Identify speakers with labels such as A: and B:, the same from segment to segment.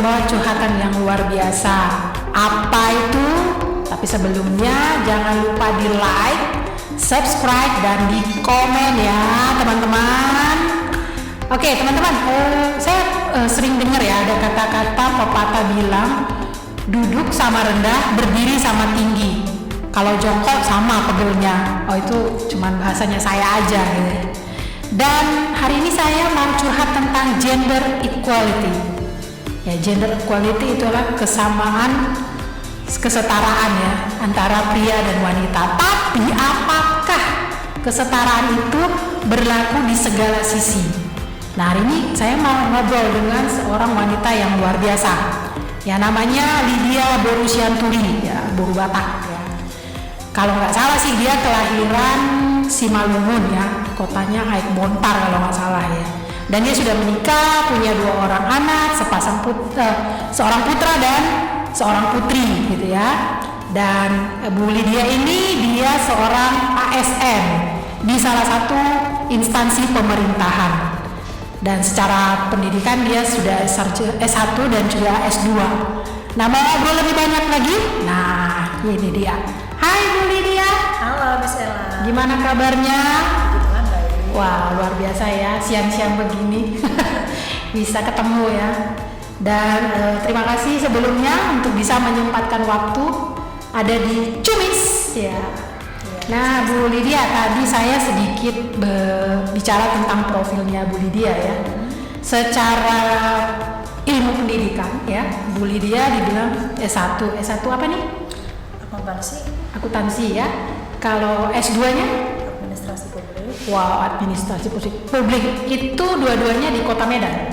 A: membawa curhatan yang luar biasa. Apa itu? Tapi sebelumnya jangan lupa di like, subscribe, dan di komen ya teman-teman. Oke teman-teman, saya sering dengar ya ada kata-kata pepatah bilang duduk sama rendah, berdiri sama tinggi. Kalau jongkok sama pegelnya. Oh itu cuman bahasanya saya aja gitu. Dan hari ini saya mau curhat tentang gender equality. Ya, gender equality itu adalah kesamaan, kesetaraan ya antara pria dan wanita. Tapi apakah kesetaraan itu berlaku di segala sisi? Nah, hari ini saya mau ngobrol dengan seorang wanita yang luar biasa. Ya, namanya Lydia Borusianturi, ya, Boru Batak ya. Kalau nggak salah sih dia kelahiran Simalungun ya, kotanya Aik Bontar kalau nggak salah ya. Dan dia sudah menikah, punya 2 orang anak, seorang putra dan seorang putri gitu ya. Dan Bu Lydia ini dia seorang ASN di salah satu instansi pemerintahan. Dan secara pendidikan dia sudah S1 dan juga S2. Nah, mau ngobrol lebih banyak lagi? Nah, ini dia. Hai Bu Lydia.
B: Halo Miss Ella.
A: Gimana kabarnya?
B: Gimana baik?
A: Wah, luar biasa ya, siang-siang begini bisa ketemu ya. Dan terima kasih sebelumnya untuk bisa menyempatkan waktu ada di Cumis ya. Nah, Bu Lydia, tadi saya sedikit bicara tentang profilnya Bu Lydia ya. Secara ilmu pendidikan ya, Bu Lydia dibilang S1 apa nih? Akuntansi ya. Kalau S2-nya?
B: Administrasi publik.
A: Wow, administrasi publik. Itu dua-duanya di Kota Medan?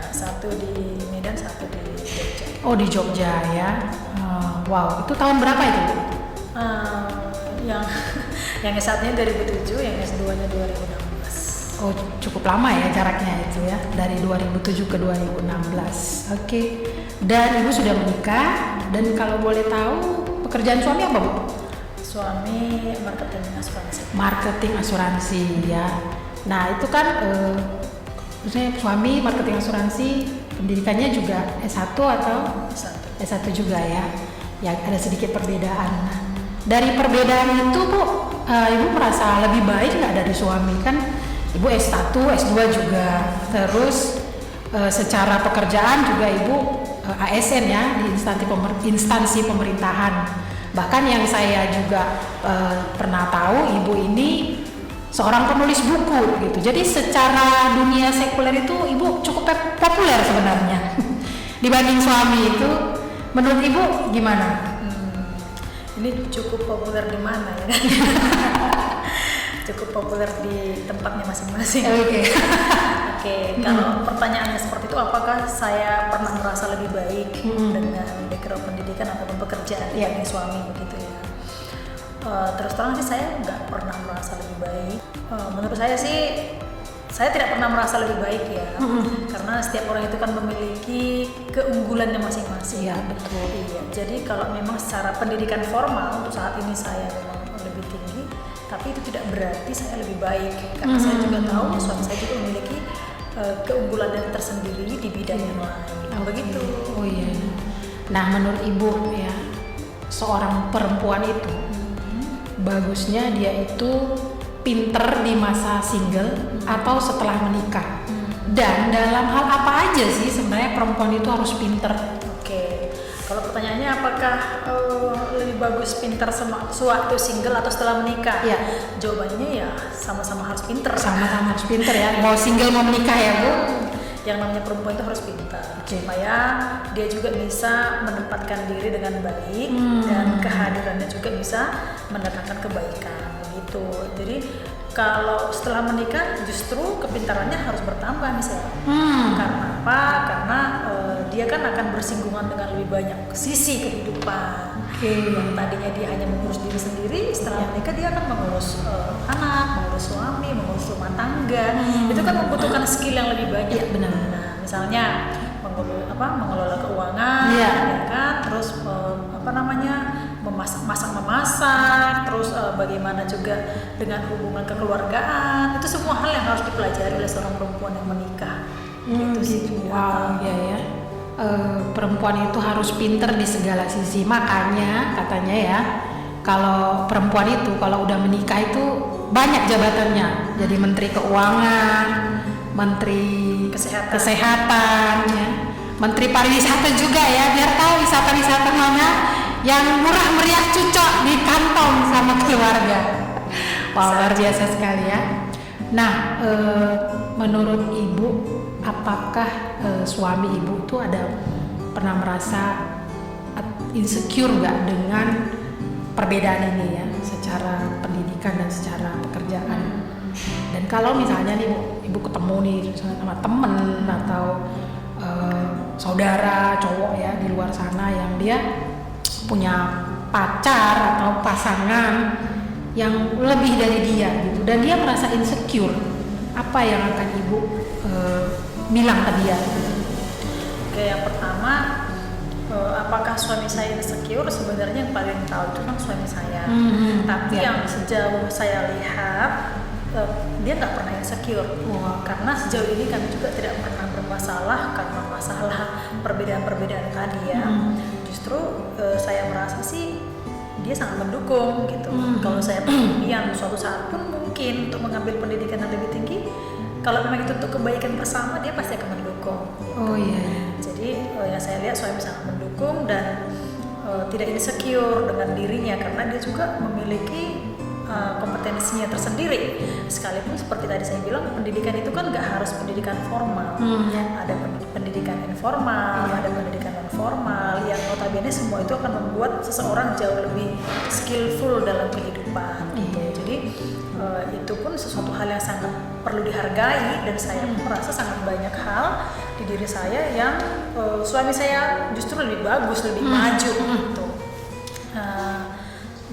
B: Satu di Medan, satu di Jogja.
A: Oh, di Jogja ya. Wow, itu tahun berapa itu?
B: Yang S1-nya 2007, yang S2-nya 2016.
A: Oh, cukup lama ya jaraknya itu ya, dari 2007 ke 2016. Oke. Dan Ibu sudah menikah, dan kalau boleh tahu pekerjaan suami apa, Bu?
B: Suami marketing asuransi.
A: Marketing asuransi ya. Nah, itu kan maksudnya suami marketing asuransi, pendidikannya juga S1 atau? S1 juga ya. Ya, ada sedikit perbedaan. Nah, dari perbedaan itu, Bu, Ibu merasa lebih baik nggak dari suami? Kan Ibu S1, S2 juga. Terus secara pekerjaan juga Ibu ASN ya, di instansi pemerintahan. Bahkan yang saya juga pernah tahu, Ibu ini seorang penulis buku gitu. Jadi secara dunia sekuler itu Ibu cukup populer sebenarnya dibanding suami itu. Menurut Ibu gimana?
B: Ini cukup populer di mana ya? Cukup populer di tempatnya masing-masing.
A: Oke.
B: Kalau pertanyaannya seperti itu, apakah saya pernah merasa lebih baik dengan background pendidikan ataupun pekerjaan dibanding suami begitu ya? Terus terang sih saya nggak pernah merasa lebih baik. Menurut saya sih, saya tidak pernah merasa lebih baik ya, karena setiap orang itu kan memiliki keunggulannya masing-masing.
A: Iya, betul.
B: Iya, jadi kalau memang secara pendidikan formal untuk saat ini saya memang lebih tinggi, tapi itu tidak berarti saya lebih baik, karena saya juga tahu suami saya juga memiliki keunggulan tersendiri di bidang yang lain. Begitu.
A: Oh iya. Nah, menurut Ibu ya, seorang perempuan itu bagusnya dia itu pinter di masa single atau setelah menikah. Dan dalam hal apa aja sih sebenarnya perempuan itu harus pinter?
B: Oke. Kalau pertanyaannya apakah lebih bagus pinter sewaktu single atau setelah menikah?
A: Ya.
B: Jawabannya ya sama-sama harus pinter.
A: Sama-sama harus pinter ya. Mau single mau menikah ya, Bu.
B: Yang namanya perempuan itu harus pintar supaya dia juga bisa menempatkan diri dengan baik dan kehadirannya juga bisa mendatangkan kebaikan gitu. Jadi kalau setelah menikah justru kepintarannya harus bertambah misalnya. Karena apa? Karena dia kan akan bersinggungan dengan lebih banyak sisi kehidupan. Yang tadinya dia hanya mengurus diri sendiri, setelah menikah dia akan mengurus anak, mengurus suami, mengurus rumah tangga. Itu kan membutuhkan skill yang lebih banyak.
A: Iya, benar.
B: Nah, misalnya mengelola keuangan,
A: ya
B: kan, terus memasak, terus bagaimana juga dengan hubungan kekeluargaan. Itu semua hal yang harus dipelajari oleh seorang perempuan yang menikah. Gitu sih.
A: Wow, ya. perempuan itu harus pinter di segala sisi. Makanya katanya ya, kalau perempuan itu kalau udah menikah itu banyak jabatannya. Jadi menteri keuangan, menteri kesehatan ya, menteri pariwisata juga ya, biar tahu wisata-wisata mana yang murah meriah cocok di kantong sama keluarga. Wow, luar biasa sekali ya. Nah, menurut Ibu, apakah suami Ibu tuh ada pernah merasa insecure nggak dengan perbedaan ini ya, secara pendidikan dan secara pekerjaan? Dan kalau misalnya nih Ibu ketemu nih sama temen atau saudara cowok ya di luar sana yang dia punya pacar atau pasangan yang lebih dari dia gitu, dan dia merasa insecure, apa yang akan Ibu bilang ke dia?
B: Oke, yang pertama, apakah suami saya insecure? Sebenarnya yang paling tahu itu kan suami saya. Tapi yang sejauh saya lihat, dia nggak pernah insecure. Karena sejauh ini kami juga tidak pernah bermasalah karena masalah perbedaan-perbedaan tadi ya. Justru saya merasa sih dia sangat mendukung gitu. Kalau saya berpikir suatu saat pun mungkin untuk mengambil pendidikan yang lebih tinggi, kalau memang itu untuk kebaikan bersama, dia pasti akan mendukung.
A: Oh iya.
B: Jadi yang saya lihat suami sangat mendukung dan tidak insecure dengan dirinya karena dia juga memiliki kompetensinya tersendiri. Sekalipun seperti tadi saya bilang, pendidikan itu kan nggak harus pendidikan formal. Ada pendidikan informal, ada pendidikan non formal yang notabene semua itu akan membuat seseorang jauh lebih skillful dalam kehidupan gitu. Jadi itu pun sesuatu hal yang sangat perlu dihargai, dan saya merasa sangat banyak hal di diri saya yang suami saya justru lebih bagus, lebih maju gitu.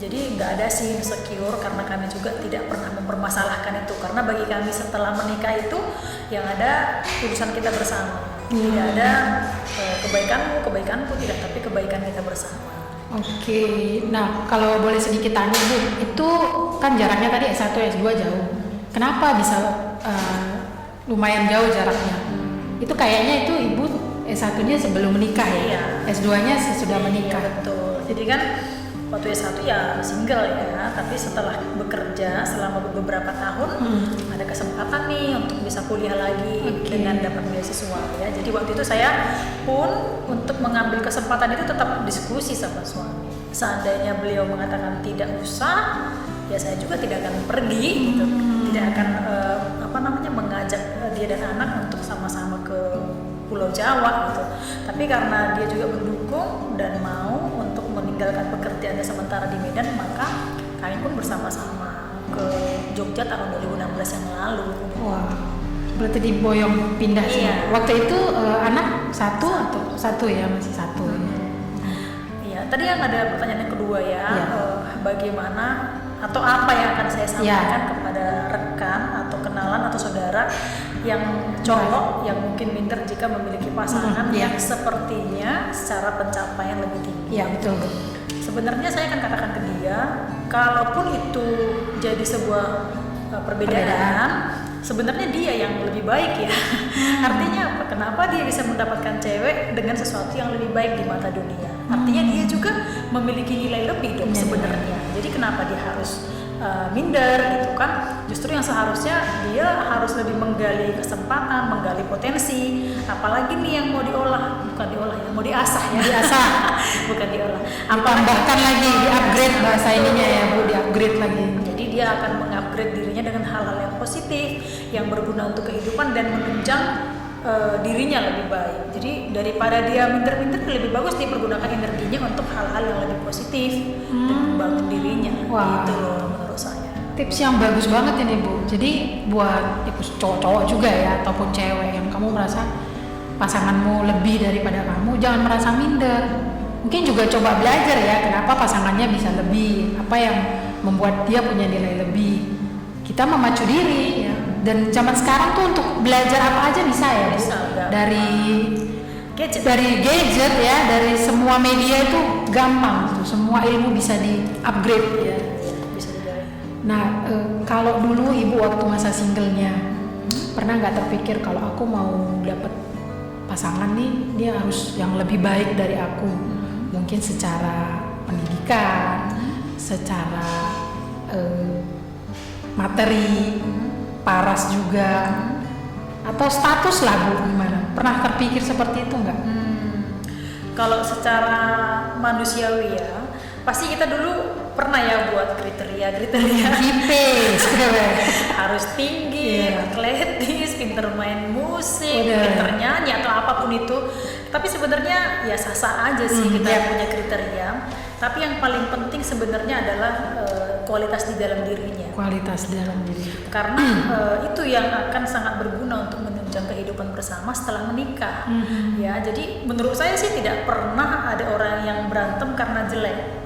B: Jadi nggak ada sih insecure karena kami juga tidak pernah mempermasalahkan itu, karena bagi kami setelah menikah itu yang ada urusan kita bersama. Tidak ada kebaikanku tidak, tapi kebaikan kita bersama.
A: Oke, nah kalau boleh sedikit tanya Bu, itu kan jaraknya tadi S1 S2 jauh. Kenapa bisa lumayan jauh jaraknya? Itu kayaknya itu Ibu S1-nya sebelum menikah ya?
B: Iya.
A: S2-nya sesudah menikah.
B: Iya, betul. Jadi kan waktu S1 ya single ya, tapi setelah bekerja selama beberapa tahun ada kesempatan nih untuk bisa kuliah lagi dengan dapat beasiswa ya. Jadi waktu itu saya pun untuk mengambil kesempatan itu tetap diskusi sama suami. Seandainya beliau mengatakan tidak usah, ya saya juga tidak akan pergi gitu. Tidak akan mengajak dia dan anak untuk sama-sama ke Pulau Jawa gitu. Tapi karena dia juga mendukung dan mau untuk meninggalkan pekerjaannya sementara di Medan, maka kami pun bersama-sama ke Jogja tahun 2016 yang lalu.
A: Wah, berarti diboyong pindah sih.
B: Iya.
A: Waktu itu anak satu ya, masih satu.
B: Iya, tadi yang ada pertanyaan yang kedua ya, bagaimana atau apa yang akan saya sampaikan kepada rekan atau kenalan atau saudara yang cowok yang mungkin minder jika memiliki pasangan yang sepertinya secara pencapaian lebih tinggi.
A: Iya, betul.
B: Sebenarnya saya akan katakan ke dia, kalaupun itu jadi sebuah perbedaan, sebenarnya dia yang lebih baik ya. Artinya apa? Kenapa dia bisa mendapatkan cewek dengan sesuatu yang lebih baik di mata dunia? Artinya dia juga memiliki nilai lebih dong sebenarnya. Jadi kenapa dia harus minder gitu kan? Justru yang seharusnya dia harus lebih menggali kesempatan, menggali potensi. Apalagi nih yang mau diolah, bukan diolah ya, mau diasah ya.
A: Diasah,
B: bukan diolah.
A: Tambahkan lagi, di-upgrade bahasa ininya ya Bu, di-upgrade lagi.
B: Jadi dia akan mengupgrade dirinya dengan hal-hal yang positif, yang berguna untuk kehidupan dan menunjang dirinya lebih baik. Jadi daripada dia minder-minder, lebih bagus dia pergunakan energinya untuk hal-hal yang lebih positif dan membangun dirinya. Gitu loh menurut saya.
A: Tips yang bagus banget ini Bu. Jadi buat cowok-cowok juga ya, ataupun cewek yang kamu merasa pasanganmu lebih daripada kamu, jangan merasa minder. Mungkin juga coba belajar ya, kenapa pasangannya bisa lebih, apa yang membuat dia punya nilai lebih. Kita memacu diri ya. Dan zaman sekarang tuh untuk belajar apa aja bisa ya, Bu? Dari gadget ya, dari semua media itu gampang gitu. Semua ilmu bisa di-upgrade ya.
B: Bisa dibeli.
A: Nah, kalau dulu Ibu waktu masa singlenya, pernah nggak terpikir kalau aku mau dapet pasangan nih dia harus yang lebih baik dari aku, mungkin secara pendidikan, secara materi, paras juga, atau status lah Bu, gimana? Pernah terpikir seperti itu nggak?
B: Kalau secara manusiawi ya, pasti kita dulu pernah ya buat kriteria
A: Tipis,
B: harus tinggi, atletis, pinter main musik,
A: Udah.
B: pinter nyanyi atau apapun itu. Tapi sebenarnya ya sah-sah aja sih kita punya kriteria. Tapi yang paling penting sebenarnya adalah kualitas di dalam dirinya.
A: Kualitas dalam diri.
B: Karena itu yang akan sangat berguna untuk menunjang kehidupan bersama setelah menikah. Ya, jadi menurut saya sih tidak pernah ada orang yang berantem karena jelek.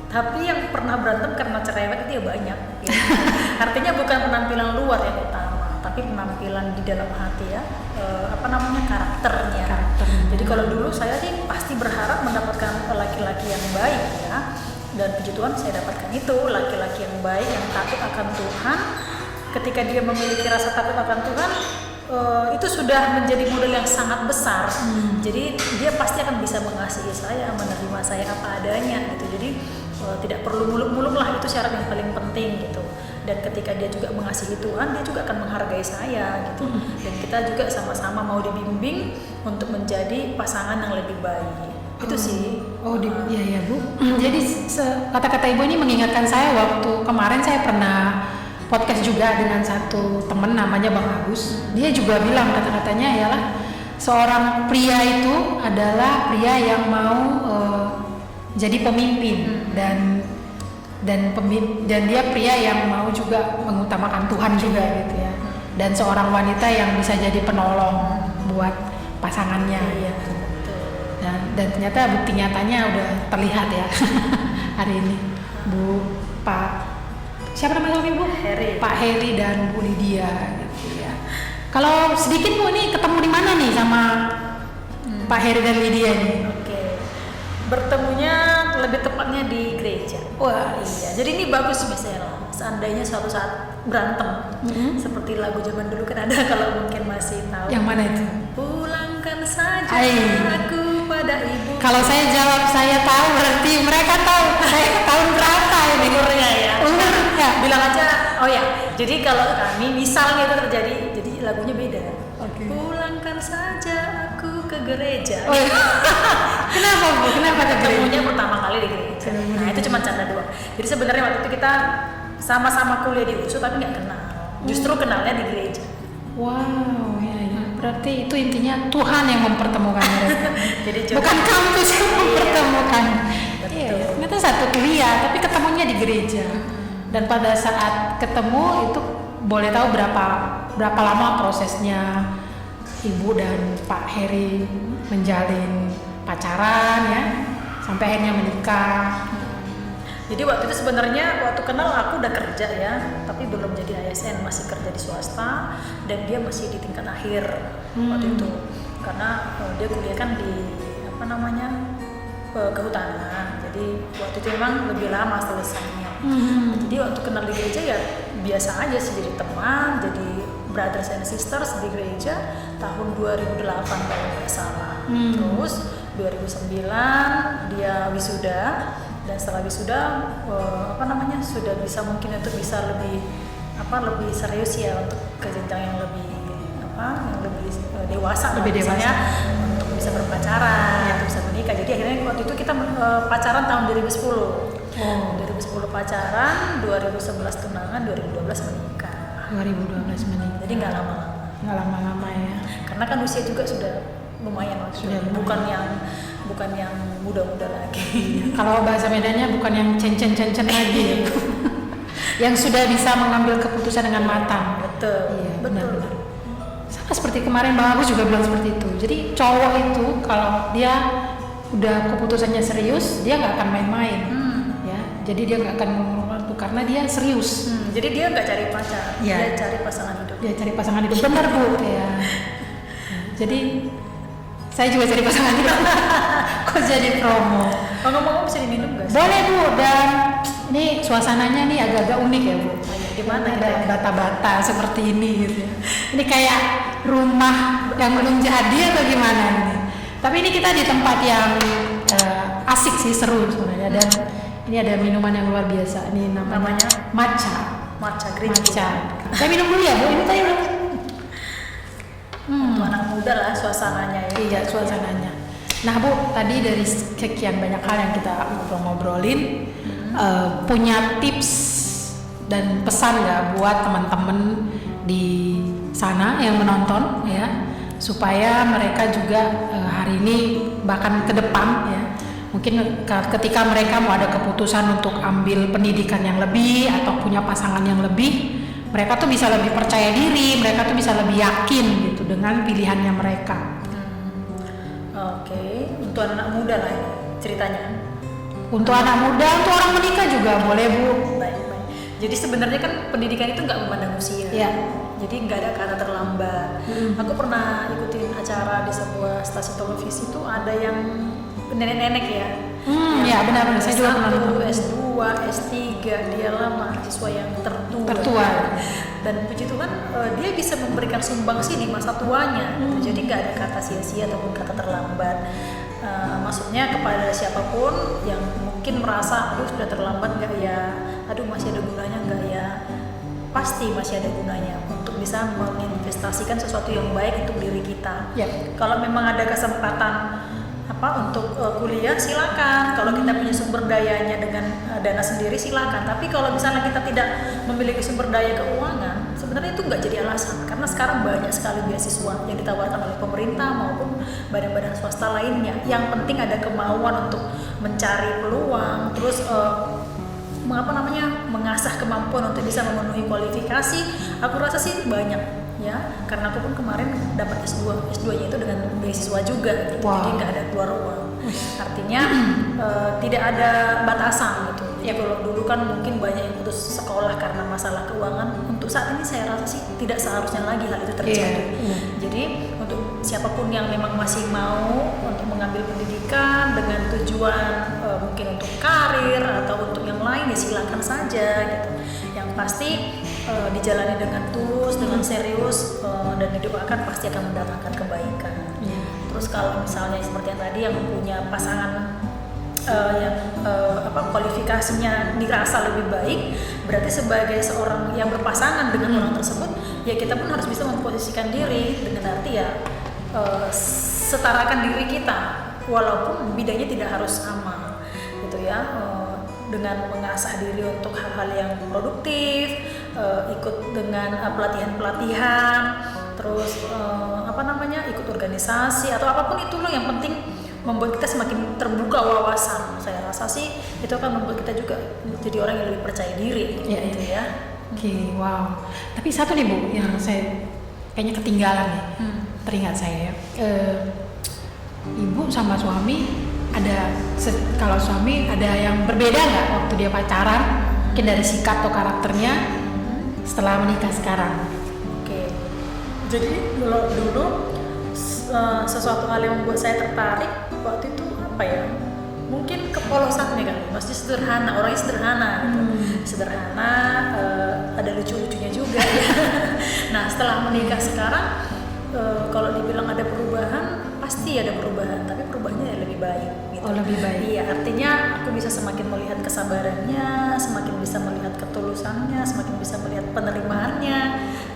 B: Tapi yang pernah berantem karena cerewet itu ya banyak. Ya. Artinya bukan penampilan luar yang utama, tapi penampilan di dalam hati ya. Karakternya. Jadi kalau dulu saya sih pasti berharap mendapatkan laki-laki yang baik ya. Dan puji Tuhan saya dapatkan itu, laki-laki yang baik, yang takut akan Tuhan. Ketika dia memiliki rasa takut akan Tuhan, itu sudah menjadi modal yang sangat besar. Jadi dia pasti akan bisa mengasihi saya, menerima saya apa adanya gitu. Jadi tidak perlu muluk-muluk lah, itu syarat yang paling penting gitu. Dan ketika dia juga mengasihi Tuhan, dia juga akan menghargai saya gitu. Dan kita juga sama-sama mau dibimbing untuk menjadi pasangan yang lebih baik. Itu sih.
A: Iya Bu. Jadi kata-kata Ibu ini mengingatkan saya waktu kemarin saya pernah podcast juga dengan satu teman namanya Bang Agus. Dia juga bilang kata-katanya ialah seorang pria itu adalah pria yang mau jadi pemimpin dan dia pria yang mau juga mengutamakan Tuhan juga gitu ya. Dan seorang wanita yang bisa jadi penolong buat pasangannya ya. Dan ternyata bukti nyatanya udah terlihat ya hari ini. Pak siapa namanya Bu?
B: Heri.
A: Pak Heri dan Bu Lydia gitu ya. Kalau sedikit Bu nih ketemu di mana nih sama Pak Heri dan Lydia nih?
B: Oke. Bertemunya lebih tepatnya di gereja.
A: Wah,
B: iya. Jadi ini bagus misalnya. Seandainya suatu saat berantem, seperti lagu zaman dulu kan ada kalau mungkin masih tahu.
A: Yang mana itu?
B: Pulangkan saja
A: Ay.
B: aku pada ibu.
A: Kalau saya jawab saya tahu berarti mereka tahu saya tahun berapa ini?
B: Umurnya ya.
A: Umurnya.
B: Bilang aja, oh ya. Jadi kalau kami misalnya itu terjadi, jadi lagunya beda.
A: Oke.
B: Pulangkan saja aku ke gereja.
A: Oh, iya. Kenapa Bu? Kenapa ke gereja?
B: Ketemunya pertama kali di gereja. Nah itu cuma canda doang. Jadi sebenarnya waktu itu kita sama-sama kuliah di USU tapi nggak kenal. Justru kenalnya di gereja.
A: Wow, ya. Berarti itu intinya Tuhan yang mempertemukan mereka.
B: Jadi
A: Bukan kampus yang mempertemukan.
B: Betul.
A: Iya, ternyata satu kuliah tapi ketemunya di gereja. Dan pada saat ketemu itu boleh tahu berapa lama prosesnya Ibu dan Pak Heri menjalin pacaran ya sampai akhirnya menikah.
B: Jadi waktu itu sebenarnya waktu kenal aku udah kerja ya, tapi belum jadi ASN, masih kerja di swasta dan dia masih di tingkat akhir waktu itu. Karena dia kuliah kan di kehutanan. Jadi waktu itu memang lebih lama selesainya. Jadi waktu kenal di gereja ya biasa aja sih, jadi teman, jadi brothers and sisters di gereja tahun 2008 kalau nggak salah. Terus 2009 dia wisuda. Dan setelah wisuda sudah bisa mungkin untuk bisa lebih serius ya untuk ke jenjang yang lebih dewasa misalnya untuk bisa berpacaran, untuk bisa menikah. Jadi akhirnya waktu itu kita pacaran tahun 2010. 2010 pacaran, 2011 tunangan, 2012 menikah.
A: 2012 menikah.
B: Jadi nggak lama-lama.
A: Nggak lama-lama ya.
B: Karena kan usia juga sudah lumayan waktu itu. Bukan yang muda-muda lagi.
A: Kalau bahasa Medannya bukan yang cencen-cencen lagi. Yang sudah bisa mengambil keputusan dengan matang.
B: Betul.
A: Iya,
B: betul.
A: benar-benar. Sama seperti kemarin Bang Agus juga bilang seperti itu. Jadi cowok itu kalau dia udah keputusannya serius, dia nggak akan main-main. Ya, jadi dia nggak akan ngomong waktu karena dia serius.
B: Jadi dia nggak cari pacar,
A: Ya.
B: dia cari pasangan hidup.
A: Dia cari pasangan hidup. Benar Bu. Ya. Jadi saya juga cari pasangan hidup. Kok jadi promo?
B: Ngomong-ngomong bisa diminum nggak sih?
A: Boleh Bu. Dan ini suasananya nih agak-agak unik ya Bu.
B: Gimana
A: ada
B: kita?
A: bata-bata seperti ini gitu ya. Ini kayak rumah yang belum jadi atau gimana ini? Tapi ini kita di tempat yang asik sih, seru sebenarnya, dan ini ada minuman yang luar biasa. Ini namanya matcha green tea. Saya minum dulu ya Bu, ini tadi belum.
B: Untuk anak muda lah suasananya ya.
A: Iya, suasananya. Nah Bu, tadi dari sekian banyak hal yang kita ngobrolin, punya tips dan pesan nggak buat teman-teman di sana yang menonton ya, supaya mereka juga hari ini bahkan ke depan ya, mungkin ketika mereka mau ada keputusan untuk ambil pendidikan yang lebih atau punya pasangan yang lebih, mereka tuh bisa lebih percaya diri, mereka tuh bisa lebih yakin gitu dengan pilihannya mereka.
B: Oke, untuk anak muda lah ini ceritanya.
A: Untuk anak muda, untuk orang menikah juga boleh Bu.
B: Baik. Jadi sebenarnya kan pendidikan itu nggak memandang usia.
A: Iya.
B: Jadi nggak ada kata terlambat. Aku pernah ikutin acara di sebuah stasiun televisi itu, ada yang nenek-nenek ya.
A: Iya benar-benar. Saya juga pernah nonton.
B: S2, S3, dialah mahasiswa yang tertua. Dan puji Tuhan dia bisa memberikan sumbangsi di masa tuanya. Jadi nggak ada kata sia-sia ataupun kata terlambat. Maksudnya kepada siapapun yang mungkin merasa aduh sudah terlambat nggak ya, aduh masih ada gunanya nggak ya, pasti masih ada gunanya untuk bisa menginvestasikan sesuatu yang baik untuk diri kita. Kalau memang ada kesempatan untuk kuliah silakan, kalau kita punya sumber dayanya dengan dana sendiri silakan. Tapi kalau misalnya kita tidak memiliki sumber daya keuangan, sebenarnya itu nggak jadi alasan, karena sekarang banyak sekali beasiswa yang ditawarkan oleh pemerintah maupun badan-badan swasta lainnya. Yang penting ada kemauan untuk mencari peluang, terus mengasah kemampuan untuk bisa memenuhi kualifikasi. Aku rasa sih banyak ya, karena aku pun kemarin dapat S2-nya itu dengan beasiswa juga gitu. Jadi nggak ada keluar uang. Artinya tidak ada batasan gitu. Ya kalau dulu kan mungkin banyak yang putus sekolah karena masalah keuangan. Untuk saat ini saya rasa sih tidak seharusnya lagi hal itu terjadi. Jadi untuk siapapun yang memang masih mau untuk mengambil pendidikan dengan tujuan mungkin untuk karir atau untuk yang lain, ya silakan saja gitu. Yang pasti dijalani dengan tulus, dengan serius, dan hidup pasti akan mendatangkan kebaikan. Terus kalau misalnya seperti yang tadi yang punya pasangan kualifikasinya dirasa lebih baik, berarti sebagai seorang yang berpasangan dengan orang tersebut, ya kita pun harus bisa memposisikan diri dengan arti ya setarakan diri kita, walaupun bidangnya tidak harus sama, gitu ya. Dengan mengasah diri untuk hal-hal yang produktif, ikut dengan pelatihan-pelatihan, terus ikut organisasi atau apapun itu loh, yang penting membuat kita semakin terbuka wawasan. Saya rasa sih itu akan membuat kita juga jadi orang yang lebih percaya diri, gitu ya.
A: Oke, wow. Tapi satu nih Bu, yang saya kayaknya ketinggalan nih, teringat saya. Ibu sama suami kalau suami ada yang berbeda nggak waktu dia pacaran, mungkin dari sikap atau karakternya setelah menikah sekarang?
B: Oke. Jadi dulu sesuatu hal yang membuat saya tertarik waktu itu mungkin kepolosannya kan, masih sederhana, orangnya sederhana gitu. Sederhana, ada lucu-lucunya juga ya. Nah setelah menikah sekarang, kalau dibilang ada perubahan, pasti ada perubahan, tapi perubahannya ya lebih baik gitu.
A: Oh, lebih baik.
B: Iya, artinya aku bisa semakin melihat kesabarannya, semakin bisa melihat ketulusannya, semakin bisa melihat penerimaannya.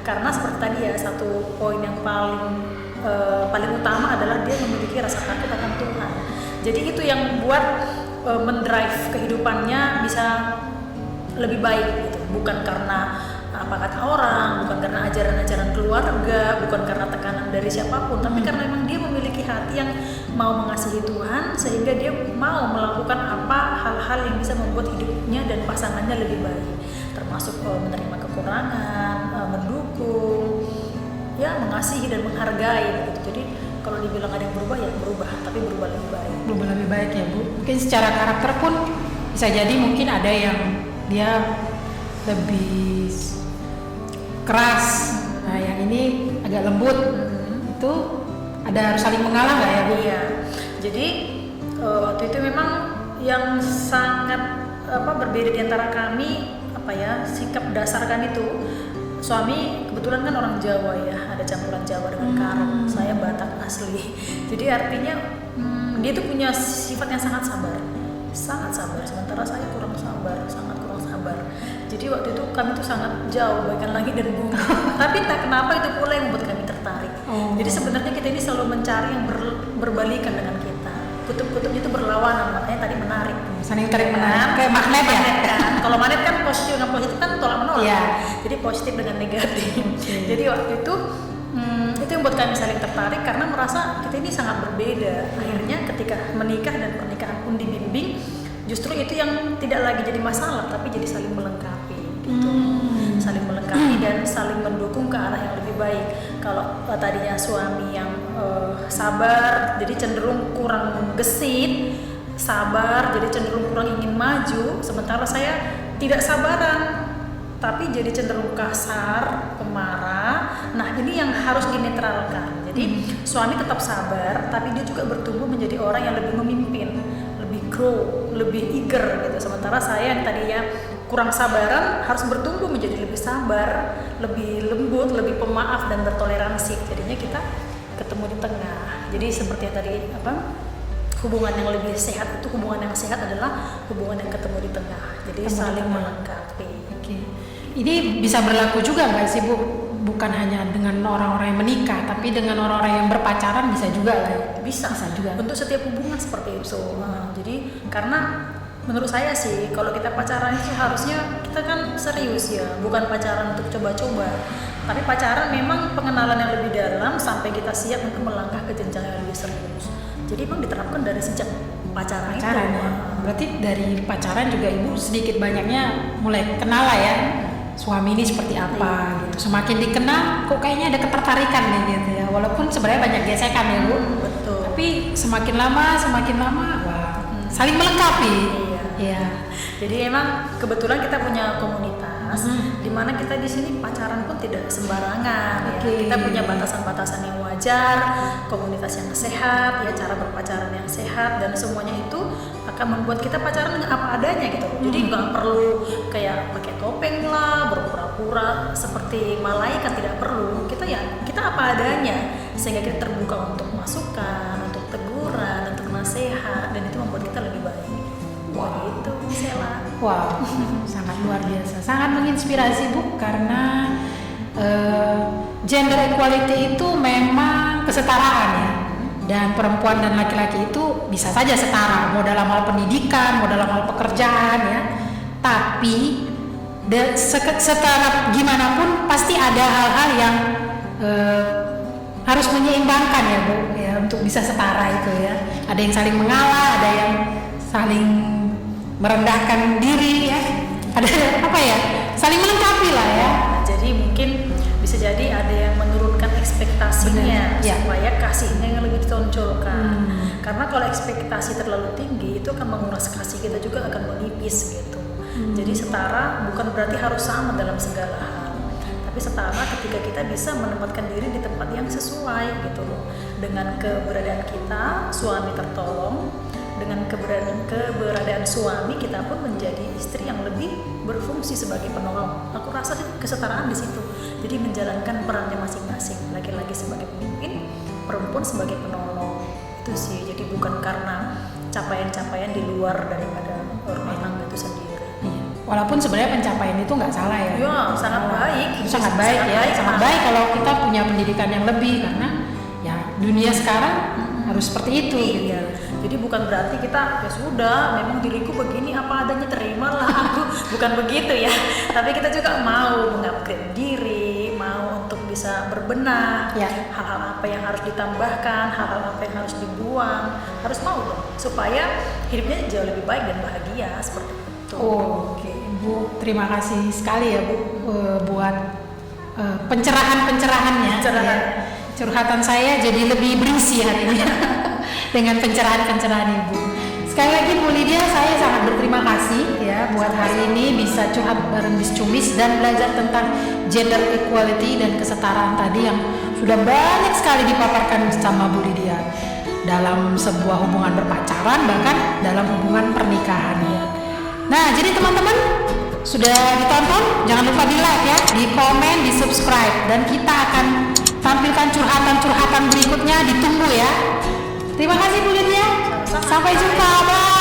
B: Karena seperti tadi ya, satu poin yang paling utama adalah dia memiliki rasa takut akan Tuhan. Jadi itu yang buat mendrive kehidupannya bisa lebih baik gitu. Bukan karena apa kata orang, bukan karena ajaran-ajaran keluarga, bukan karena tekanan dari siapapun, tapi karena memang dia memiliki hati yang mau mengasihi Tuhan, sehingga dia mau melakukan hal-hal yang bisa membuat hidupnya dan pasangannya lebih baik, termasuk menerima kekurangan, mendukung, ya mengasihi dan menghargai gitu. Jadi kalau dibilang ada yang berubah, ya berubah, tapi berubah lebih baik.
A: Berubah lebih baik ya Bu. Mungkin secara karakter pun bisa jadi mungkin ada yang dia lebih keras, nah yang ini agak lembut. Itu ada harus saling mengalah nggak ya Bu?
B: Iya. Jadi waktu itu memang yang sangat berbeda di antara kami sikap dasar kan itu suami kebetulan kan orang Jawa ya, ada campuran Jawa dengan Karo. Saya Batak asli. Jadi artinya dia tuh punya sifat yang sangat sabar. Sangat sabar, sementara saya kurang sabar, sangat kurang sabar. Jadi waktu itu kami tuh sangat jauh bagaikan langit dan bumi. Tapi tak kenapa itu pula yang membuat kami tertarik. Jadi sebenarnya kita ini selalu mencari yang berbalikan dengan kita. Kutub-kutubnya itu berlawanan, makanya tadi menarik.
A: Saling tarik menarik, kayak magnet ya?
B: Kan? Kalau magnet kan positif dengan positif kan tolak menolak.
A: Iya.
B: Jadi positif dengan negatif. Jadi waktu itu itu yang buat kami saling tertarik karena merasa kita ini sangat berbeda. Akhirnya ketika menikah dan pernikahan pun dibimbing, justru itu yang tidak lagi jadi masalah tapi jadi saling melengkapi gitu. Saling melengkapi dan saling mendukung ke arah yang lebih baik. Kalau tadinya suami yang sabar jadi cenderung kurang gesit, sabar jadi cenderung kurang ingin maju, sementara saya tidak sabaran tapi jadi cenderung kasar, pemarah. Nah ini yang harus dinetralkan. Jadi suami tetap sabar, tapi dia juga bertumbuh menjadi orang yang lebih memimpin, lebih grow, lebih eager gitu. Sementara saya yang tadinya kurang sabaran harus bertumbuh menjadi lebih sabar, lebih lembut, lebih pemaaf dan bertoleransi. Jadinya kita ketemu di tengah. Jadi seperti yang tadi hubungan yang lebih sehat itu, hubungan yang sehat adalah hubungan yang ketemu di tengah. Jadi saling melengkapi.
A: Ini bisa berlaku juga nggak sih Bu? Bukan hanya dengan orang-orang yang menikah, tapi dengan orang-orang yang berpacaran bisa juga lah.
B: Bisa
A: juga.
B: Untuk setiap hubungan seperti itu. Jadi karena menurut saya sih kalau kita pacaran itu harusnya kita kan serius ya, bukan pacaran untuk coba-coba. Tapi pacaran memang pengenalan yang lebih dalam sampai kita siap untuk melangkah ke jenjang yang lebih serius. Jadi memang diterapkan dari sejak pacaran itu.
A: Ya. Berarti dari pacaran juga Ibu sedikit banyaknya mulai kenal lah ya. Suami ini seperti apa gitu. Semakin dikenal kok kayaknya ada ketertarikan nih gitu ya. Walaupun sebenarnya banyak gesekan ya Bu.
B: Betul.
A: Tapi semakin lama wah, saling melengkapi.
B: Iya. Jadi emang kebetulan kita punya komunitas di mana kita di sini pacaran pun tidak sembarangan ya. Kita punya batasan-batasan yang wajar, komunitas yang sehat, ya cara berpacaran yang sehat dan semuanya itu akan membuat kita pacaran dengan apa adanya gitu. Jadi nggak perlu kayak pakai topeng lah, berpura-pura seperti malaikat, tidak perlu. Kita apa adanya sehingga kita terbuka untuk masukan, untuk teguran, untuk nasihat dan itu membuat kita lebih baik. Itu Sela.
A: Wow, sangat luar biasa, sangat menginspirasi Bu karena gender equality itu memang kesetaraan ya, dan perempuan dan laki-laki itu bisa saja setara, mau dalam hal pendidikan, mau dalam hal pekerjaan ya, tapi setara gimana pun pasti ada hal-hal yang harus menyeimbangkan ya Bu ya, untuk bisa setara itu ya. Ada yang saling mengalah, ada yang saling merendahkan diri ya, ada saling melengkapi lah ya.
B: Jadi mungkin bisa jadi ada yang menurunkan ekspektasinya supaya kasihnya yang lebih ditonjolkan. Karena kalau ekspektasi terlalu tinggi itu akan menguras kasih kita juga akan menipis gitu. Jadi setara bukan berarti harus sama dalam segala hal, tapi setara ketika kita bisa menempatkan diri di tempat yang sesuai gitu loh. Dengan keberadaan kita, suami tertolong. Dengan keberadaan suami kita pun menjadi istri yang lebih berfungsi sebagai penolong. Aku rasa kesetaraan di situ. Jadi menjalankan perannya masing-masing. Laki-laki sebagai pemimpin, perempuan sebagai penolong. Itu sih. Jadi bukan karena capaian-capaian di luar daripada rumah tangga itu sendiri.
A: Walaupun sebenarnya pencapaian itu nggak salah ya.
B: Iya, sangat baik.
A: Sangat baik ya. Sangat baik kalau kita punya pendidikan yang lebih karena ya dunia sekarang harus seperti itu.
B: Iya. Jadi bukan berarti kita ya sudah memang diriku begini apa adanya, terimalah aku, bukan begitu ya. Tapi kita juga mau mengupgrade diri, mau untuk bisa berbenah, hal-hal apa yang harus ditambahkan, hal-hal apa yang harus dibuang, harus mau dong supaya hidupnya jauh lebih baik dan bahagia seperti itu.
A: Oke, Bu, terima kasih sekali ya Bu buat pencerahan-pencerahannya. Ya. Curhatan saya jadi lebih berisi hari ini. Dengan pencerahan-pencerahan Ibu. Sekali lagi Bu Lydia, saya sangat berterima kasih ya buat hari ini bisa curhat bareng Bis Cumis dan belajar tentang gender equality dan kesetaraan tadi yang sudah banyak sekali dipaparkan sama Bu Lydia dalam sebuah hubungan berpacaran bahkan dalam hubungan pernikahan ya. Nah, jadi teman-teman sudah sudah ditonton, jangan lupa di like ya, di komen, di subscribe, dan kita akan tampilkan curhatan-curhatan berikutnya, ditunggu ya. Terima kasih Bu Lydia.
B: Sama-sama.
A: Sampai jumpa, bye.